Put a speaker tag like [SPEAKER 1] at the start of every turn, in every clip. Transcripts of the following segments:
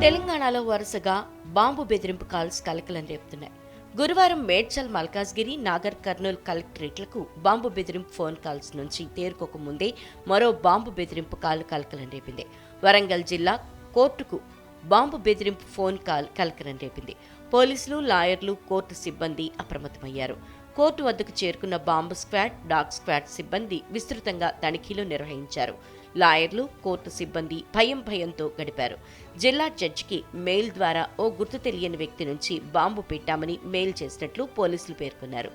[SPEAKER 1] తెలంగాణలో వరుసగా బాంబు బెదిరింపు కాల్స్ కలకలం రేపుతున్నాయి. గురువారం మేడ్చల్, మల్కాజ్గిరి, నాగర్ కర్నూల్ కలెక్టరేట్లకు బాంబు బెదిరింపు ఫోన్ కాల్స్ నుంచి తేరుకోక ముందే మరో బాంబు బెదిరింపు కాల్ కలకలం రేపింది. వరంగల్ జిల్లా కోర్టుకు బాంబు బెదిరింపు ఫోన్ కాల్ కలకలం రేపింది. పోలీసులు, లాయర్లు, కోర్టు సిబ్బంది అప్రమత్తమయ్యారు. కోర్టు వద్దకు చేరుకున్న బాంబు స్క్వాడ్, డాగ్ స్క్వాడ్ సిబ్బంది విస్తృతంగా తనిఖీలు నిర్వహించారు. లాయర్లు, కోర్టు సిబ్బంది భయంతో గడిపారు. జిల్లా జడ్జికి మెయిల్ ద్వారా ఓ గుర్తు తెలియని వ్యక్తి నుంచి బాంబు పెట్టామని మెయిల్ చేసినట్లు పోలీసులు పేర్కొన్నారు.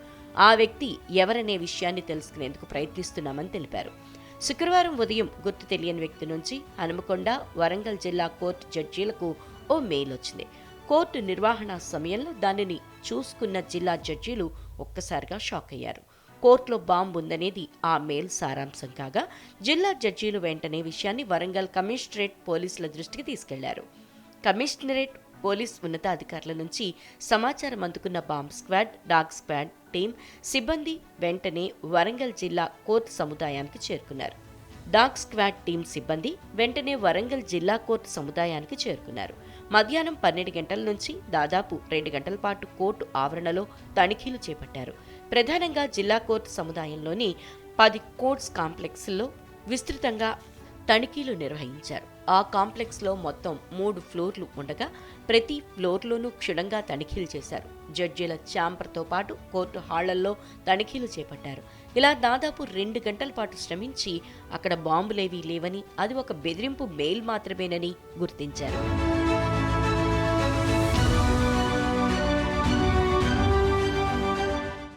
[SPEAKER 1] ఆ వ్యక్తి ఎవరనే విషయాన్ని తెలుసుకునేందుకు ప్రయత్నిస్తున్నామని తెలిపారు. శుక్రవారం ఉదయం గుర్తు తెలియని వ్యక్తి నుంచి హనుమకొండ, వరంగల్ జిల్లా కోర్టు జడ్జీలకు ఓ మెయిల్ వచ్చింది. కోర్టు నిర్వహణ సమయంలో దానిని చూసుకున్న జిల్లా జడ్జీలు ఒక్కసారిగా షాక్ అయ్యారు. కోర్టులో బాంబు ఉందనేది ఆ మెయిల్ సారాంశం కాగా, జిల్లా జడ్జీలు వెంటనే విషయాన్ని వరంగల్ కమిషనరేట్ పోలీసుల దృష్టికి తీసుకెళ్లారు. కమిషనరేట్ పోలీస్ ఉన్నతాధికారుల నుంచి సమాచారం అందుకున్న bomb squad, dog squad team సిబ్బంది వెంటనే వరంగల్ జిల్లా కోర్టు సముదాయానికి చేరుకున్నారు. డాగ్ స్క్వాడ్ టీం సిబ్బంది వెంటనే వరంగల్ జిల్లా కోర్టు సముదాయానికి చేరుకున్నారు. మధ్యాహ్నం 12 గంటల నుంచి దాదాపు 2 గంటల పాటు కోర్టు ఆవరణలో తనిఖీలు చేపట్టారు. ప్రధానంగా జిల్లా కోర్టు సముదాయంలోని 10 కోర్ట్స్ కాంప్లెక్స్లో విస్తృతంగా తనిఖీలు నిర్వహించారు. ఆ కాంప్లెక్స్లో మొత్తం 3 ఫ్లోర్లు ఉండగా ప్రతి ఫ్లోర్లోనూ క్షుణ్ణంగా తనిఖీలు చేశారు. జడ్జీల ఛాంబర్తో పాటు కోర్టు హాళ్లల్లో తనిఖీలు చేపట్టారు. ఇలా దాదాపు 2 గంటల పాటు శ్రమించి అక్కడ బాంబులేవీ లేవని, అది ఒక బెదిరింపు మెయిల్ మాత్రమేనని గుర్తించారు.